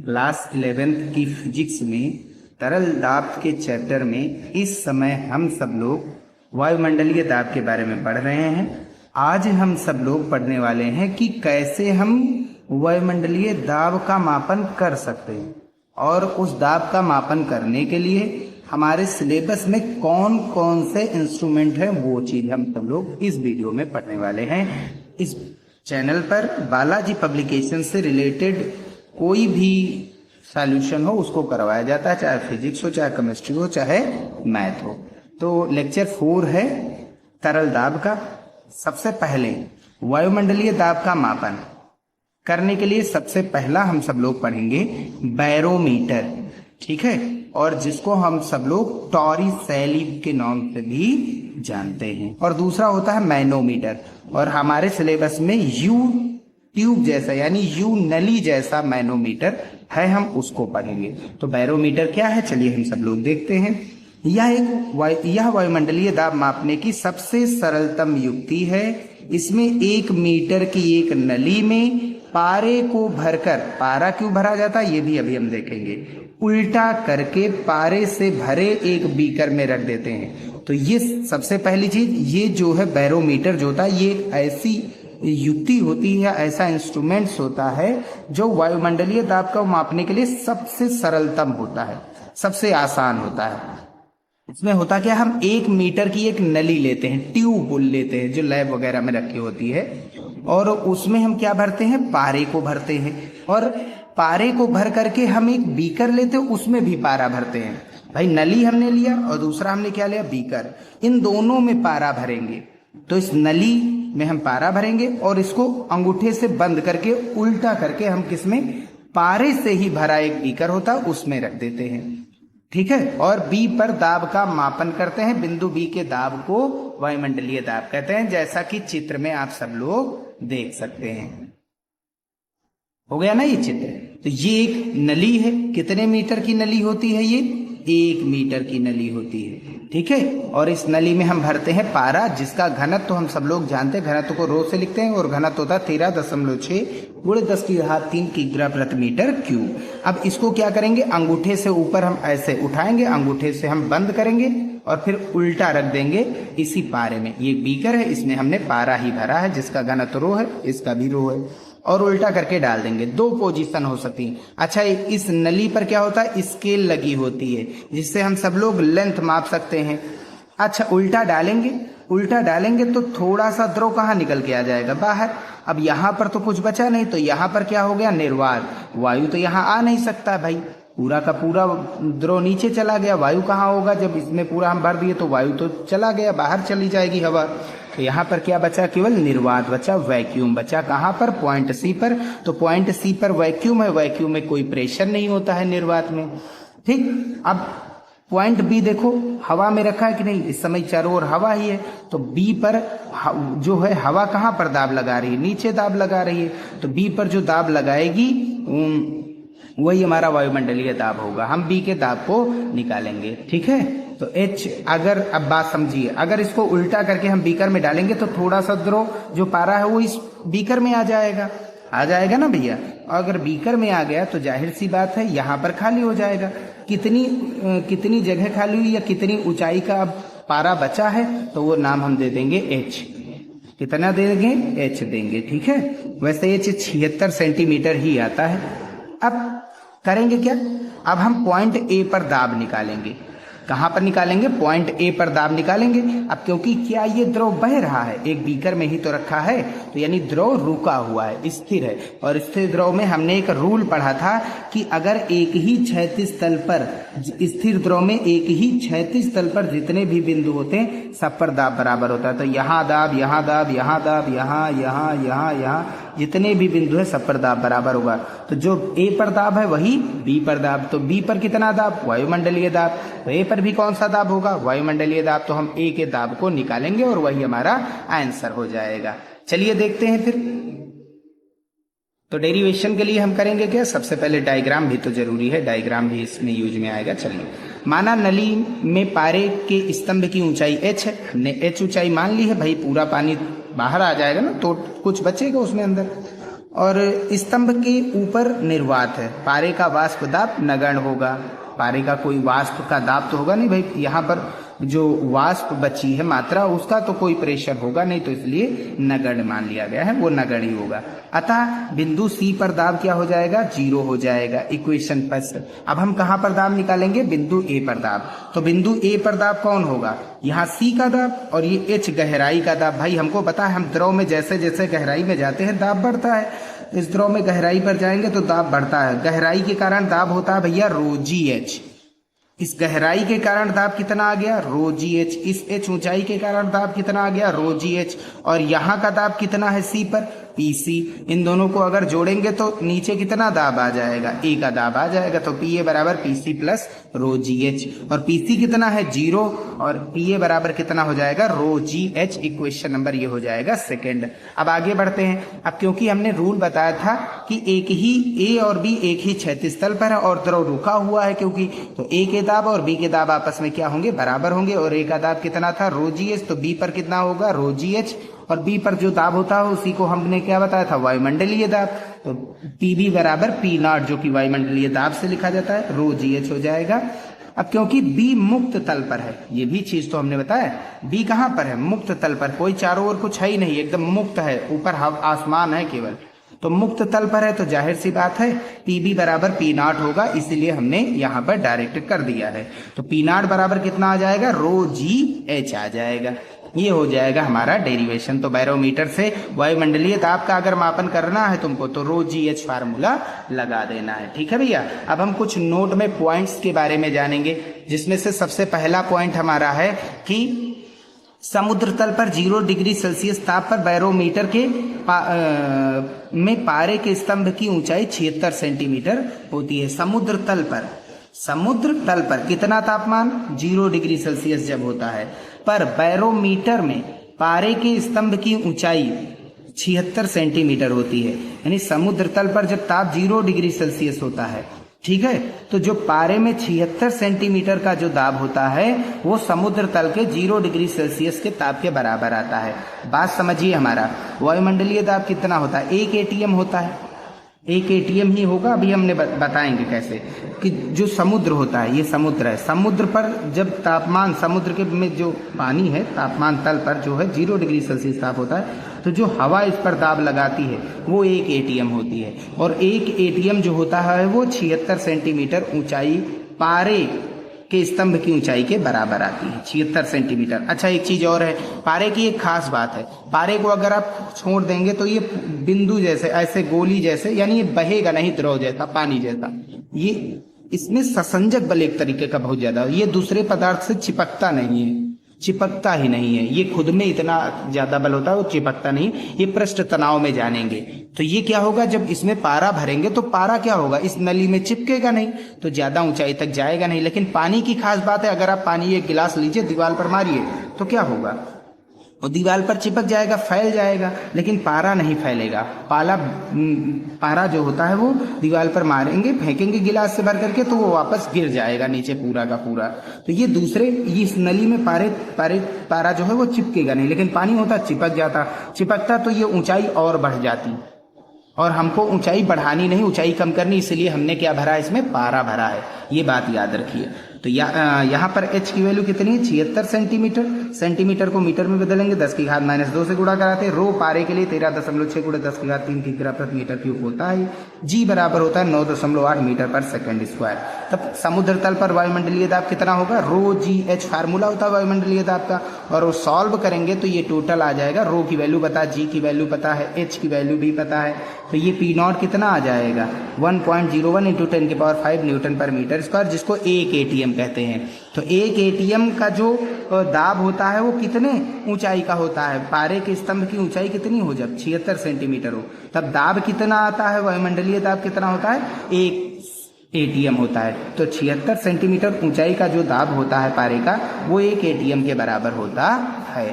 Class 11th की physics में तरल दाब के चैप्टर में इस समय हम सब लोग वायुमंडलीय दाब के बारे में पढ़ रहे हैं। आज हम सब लोग पढ़ने वाले हैं कि कैसे हम वायुमंडलीय दाब का मापन कर सकते हैं, और उस दाब का मापन करने के लिए हमारे सिलेबस में कौन कौन से इंस्ट्रूमेंट हैं वो चीज़ हम सब लोग इस वीडियो में पढ़ने वाले हैं। इस चैनल पर बालाजी पब्लिकेशन से रिलेटेड कोई भी सॉल्यूशन हो उसको करवाया जाता है, चाहे फिजिक्स हो, चाहे केमिस्ट्री हो, चाहे मैथ हो। तो लेक्चर 4 है तरल दाब का। सबसे पहले वायुमंडलीय दाब का मापन करने के लिए सबसे पहला हम सब लोग पढ़ेंगे बैरोमीटर, ठीक है, और जिसको हम सब लोग टॉरिसेली के नाम से भी जानते हैं। और दूसरा होता है मैनोमीटर, और हमारे सिलेबस में यू ट्यूब जैसा यानी यू नली जैसा मैनोमीटर है, हम उसको पढ़ेंगे। तो बैरोमीटर क्या है, चलिए हम सब लोग देखते हैं। यह वायुमंडलीय दाब मापने की सबसे सरलतम युक्ति है। इसमें 1 मीटर की एक नली में पारे को भरकर, पारा क्यों भरा जाता है ये भी अभी हम देखेंगे, उल्टा करके पारे से भरे एक बीकर में रख देते हैं। तो ये सबसे पहली चीज, ये जो है बैरोमीटर जो होता है, ये ऐसी युक्ति होती है, ऐसा इंस्ट्रूमेंट्स होता है जो वायुमंडलीय दाब को मापने के लिए सबसे सरलतम होता है, सबसे आसान होता है। इसमें होता क्या, हम 1 मीटर की एक नली लेते हैं, ट्यूब लेते हैं जो लैब वगैरह में रखी होती है, और उसमें हम क्या भरते हैं, पारे को भरते हैं, और पारे को भर करके हम एक बीकर लेते हैं, उसमें भी पारा भरते हैं। भाई नली हमने लिया और दूसरा हमने क्या लिया, बीकर, इन दोनों में पारा भरेंगे। तो इस नली में हम पारा भरेंगे और इसको अंगूठे से बंद करके उल्टा करके हम किसमें, पारे से ही भरा एक बीकर होता है उसमें रख देते हैं, ठीक है। और बी पर दाब का मापन करते हैं। बिंदु बी के दाब को वायुमंडलीय दाब कहते हैं, जैसा कि चित्र में आप सब लोग देख सकते हैं। हो गया ना ये चित्र। तो ये एक नली है, कितने मीटर की नली होती है, ये 1 मीटर की नली होती है, ठीक है। और इस नली में हम भरते हैं पारा, जिसका घनत्व तो हम सब लोग जानते हैं, घनत्व को रो से लिखते हैं, और घनत्व होता है 13.6 × 10⁻³ किग्रा प्रति मीटर क्यूब। अब इसको क्या करेंगे, अंगूठे से ऊपर हम ऐसे उठाएंगे, अंगूठे से हम बंद करेंगे और फिर उल्टा रख देंगे इसी पारे में। ये बीकर है, इसमें हमने पारा ही भरा है, जिसका घनत्व रो है, इसका भी रो है, और उल्टा करके डाल देंगे। 2 पोजीशन हो सकती है। अच्छा, इस नली पर क्या होता है, स्केल लगी होती है, जिससे हम सब लोग लेंथ माप सकते हैं। अच्छा, उल्टा डालेंगे तो थोड़ा सा द्रव कहाँ निकल के आ जाएगा, बाहर। अब यहाँ पर तो कुछ बचा नहीं, तो यहाँ पर क्या हो गया, निर्वात, वायु तो यहाँ आ नहीं सकता भाई, पूरा का पूरा द्रव नीचे चला गया, वायु कहाँ होगा, जब इसमें पूरा हम भर दिए तो वायु तो चला गया, बाहर चली जाएगी हवा। तो यहाँ पर क्या बचा, केवल निर्वात बचा, वैक्यूम बचा। कहाँ पर, पॉइंट सी पर। तो पॉइंट सी पर वैक्यूम है, वैक्यूम में कोई प्रेशर नहीं होता है निर्वात में, ठीक। अब पॉइंट बी देखो, हवा में रखा है कि नहीं, इस समय चारों ओर हवा ही है। तो बी पर जो है हवा कहाँ पर दाब लगा रही है, नीचे दाब लगा रही है। तो बी पर जो दाब लगाएगी वही हमारा वायुमंडलीय दाब होगा। हम बी के दाब को निकालेंगे, ठीक है। तो H, अगर अब बात समझिए, अगर इसको उल्टा करके हम बीकर में डालेंगे तो थोड़ा सा द्रव जो पारा है वो इस बीकर में आ जाएगा ना भैया। अगर बीकर में आ गया तो जाहिर सी बात है यहाँ पर खाली हो जाएगा। कितनी जगह खाली हुई या कितनी ऊंचाई का अब पारा बचा है, तो वो नाम हम दे देंगे H। कितना देंगे, H देंगे, ठीक है। वैसे H 76 सेंटीमीटर ही आता है। अब करेंगे क्या, अब हम पॉइंट ए पर दाब निकालेंगे। कहाँ पर निकालेंगे, पॉइंट ए पर दाब निकालेंगे। अब क्योंकि क्या ये द्रव बह रहा है, एक बीकर में ही तो रखा है, तो यानी द्रव रुका हुआ है, स्थिर है। और स्थिर द्रव में हमने एक रूल पढ़ा था कि अगर एक ही क्षैतिज तल पर, स्थिर द्रव में एक ही क्षैतिज तल पर जितने भी बिंदु होते हैं सब पर दाब बराबर होता है। तो यहाँ दाब, यहाँ दाब, यहाँ दाब, यहाँ यहाँ यहाँ यहाँ जितने भी बिंदु है सब पर दाब बराबर होगा। तो जो ए पर दाब है वही बी पर दाब। तो बी पर कितना दाब, वायुमंडलीय दाब। तो ए पर भी कौन सा दाब होगा, वायुमंडलीय दाब। तो हम ए के दाब को निकालेंगे और वही हमारा आंसर हो जाएगा। चलिए देखते हैं फिर। तो डेरिवेशन के लिए हम करेंगे क्या, सबसे पहले डायग्राम भी तो जरूरी है, डायग्राम भी इसमें यूज में आएगा। चलिए, माना नली में पारे के स्तंभ की ऊंचाई h है, हमने h ऊंचाई मान ली है। भाई पूरा पानी बाहर आ जाएगा ना, तो कुछ बचेगा उसमें अंदर। और स्तंभ के ऊपर निर्वात है, पारे का वाष्प दाब नगण्य होगा। पारे का कोई वाष्प का दाब तो होगा नहीं भाई, यहाँ पर जो वाष्प बची है मात्रा उसका तो कोई प्रेशर होगा नहीं, तो इसलिए नगण्य मान लिया गया है, वो नगण्य ही होगा। अतः बिंदु सी पर दाब क्या हो जाएगा, 0 हो जाएगा। Equation first. अब हम कहाँ पर दाब निकालेंगे, बिंदु ए पर दाब। तो बिंदु ए पर दाब कौन होगा, यहाँ सी का दाब और ये एच गहराई का दाब। भाई हमको पता है, हम द्रव में जैसे जैसे गहराई में जाते हैं दाब बढ़ता है, इस द्रव में गहराई पर जाएंगे तो दाब बढ़ता है। गहराई के कारण दाब होता है भैया रो जी एच। इस गहराई के कारण दाब कितना आ गया, रो जी एच। इस एच ऊंचाई के कारण दाब कितना आ गया, रो जी एच। और यहाँ का दाब कितना है सी पर, पी सी। इन दोनों को अगर जोड़ेंगे तो नीचे कितना दाब आ जाएगा, ए का दाब आ जाएगा। तो पी ए बराबर P C plus rho g h. और पी सी कितना है 0 और पी ए बराबर कितना हो जाएगा, रो जी एच। इक्वेशन नंबर ये हो जाएगा सेकंड। अब आगे बढ़ते हैं। अब क्योंकि हमने रूल बताया था कि एक ही ए और बी एक ही क्षैतिज तल पर है और द्रव रुका हुआ है, क्योंकि तो ए के दाब और बी के दाब आपस में क्या होंगे, बराबर होंगे। और ए का दाब कितना था, रो जी एच, तो बी पर कितना होगा, रो जी एच। और बी पर जो दाब होता है उसी को हमने क्या बताया था, वायुमंडलीय दाब। तो पी बी बराबर पी नॉट, जो कि वायुमंडलीय दाब से लिखा जाता है, रो जी एच हो जाएगा। अब क्योंकि बी मुक्त तल पर है, ये भी चीज तो हमने बताया, बी कहाँ पर है, मुक्त तल पर, कोई चारों ओर कुछ है ही नहीं, एकदम मुक्त है, ऊपर आसमान है केवल, तो मुक्त तल पर है, तो जाहिर सी बात है पी बी बराबर पी नॉट होगा, इसीलिए हमने यहाँ पर डायरेक्ट कर दिया है। तो पी नॉट बराबर कितना आ जाएगा, रो जी एच आ जाएगा। ये हो जाएगा हमारा डेरिवेशन। तो बैरोमीटर से वायुमंडलीय दाब का अगर मापन करना है तुमको तो रो जी एच फार्मूला लगा देना है। ठीक है भैया। अब हम कुछ नोट में पॉइंट्स के बारे में जानेंगे, जिसमें से सबसे पहला पॉइंट हमारा है कि समुद्र तल पर 0 डिग्री सेल्सियस ताप पर बैरोमीटर के में पारे के स्तंभ की ऊंचाई 76 सेंटीमीटर होती है। समुद्र तल पर कितना तापमान, 0 डिग्री सेल्सियस जब होता है, पर बैरोमीटर में पारे के स्तंभ की ऊंचाई 76 सेंटीमीटर होती है। यानी समुद्र तल पर जब ताप 0 डिग्री सेल्सियस होता है, ठीक है, तो जो पारे में 76 सेंटीमीटर का जो दाब होता है वो समुद्र तल के 0 डिग्री सेल्सियस के ताप के बराबर आता है। बात समझिए, हमारा वायुमंडलीय दाब कितना होता है, 1 एटीएम होता है, 1 एटीएम ही होगा। अभी हमने बताएंगे कैसे, कि जो समुद्र होता है, ये समुद्र है, समुद्र पर जब तापमान, समुद्र के में जो पानी है तापमान तल पर जो है 0 डिग्री सेल्सियस ताप होता है, तो जो हवा इस पर दाब लगाती है वो 1 एटीएम होती है। और 1 एटीएम जो होता है वो 76 सेंटीमीटर ऊंचाई पारे के स्तंभ की ऊंचाई के बराबर आती है, 76 सेंटीमीटर। अच्छा, एक चीज और है, पारे की एक खास बात है, पारे को अगर आप छोड़ देंगे तो ये बिंदु जैसे, ऐसे गोली जैसे, यानी ये बहेगा नहीं, द्रव जैसा, पानी जैसा, ये इसमें ससंजक बल एक तरीके का बहुत ज्यादा, ये दूसरे पदार्थ से चिपकता नहीं है, चिपकता ही नहीं है, ये खुद में इतना ज्यादा बल होता है, वो चिपकता नहीं। ये पृष्ठ तनाव में जानेंगे तो ये क्या होगा, जब इसमें पारा भरेंगे तो पारा क्या होगा, इस नली में चिपकेगा नहीं, तो ज्यादा ऊंचाई तक जाएगा नहीं। लेकिन पानी की खास बात है, अगर आप पानी एक गिलास लीजिए, दीवार पर मारिए, तो क्या होगा, वो दीवार पर चिपक जाएगा, फैल जाएगा, लेकिन पारा नहीं फैलेगा। पारा जो होता है वो दीवार पर मारेंगे, फेंकेंगे गिलास से भर करके, तो वो वापस गिर जाएगा नीचे पूरा का पूरा। तो ये दूसरे, इस नली में पारा जो है वो चिपकेगा नहीं, लेकिन पानी होता चिपकता तो ये ऊंचाई और बढ़ जाती, और हमको ऊंचाई बढ़ानी नहीं, ऊंचाई कम करनी, इसलिए हमने क्या भरा है, इसमें पारा भरा है। ये बात याद रखिए। तो यहाँ पर h की वैल्यू कितनी है, 76 सेंटीमीटर। सेंटीमीटर को मीटर में बदलेंगे, 10 की घात -2 से गुणा कराते हैं। रो पारे के लिए 13.6 × 10 की घात 3 किग्रा प्रति मीटर क्यूब होता है। जी बराबर होता है 9.8 मीटर पर सेकंड स्क्वायर। तब समुद्र तल पर वायुमंडलीय दाब कितना होगा, रो जी एच फार्मूला होता है वायुमंडलीय दाब का, और वो सॉल्व करेंगे तो ये टोटल आ जाएगा। रो की वैल्यू पता है, जी की वैल्यू पता है, एच की वैल्यू भी पता है, तो ये पी नॉट कितना आ जाएगा, 1.01 × 10⁵ न्यूटन पर मीटर स्क्वायर, जिसको 1 एटीएम कहते हैं। तो 1 एटीएम का जो दाब होता है वो कितने ऊंचाई का होता है, पारे के स्तंभ की ऊंचाई कितनी हो, जब 76 सेंटीमीटर हो, तब दाब कितना आता है, वायुमंडलीय दाब कितना होता है, 1 एटीएम होता है। तो 76 सेंटीमीटर ऊंचाई का जो दाब होता है पारे का, वो 1 एटीएम के बराबर होता है।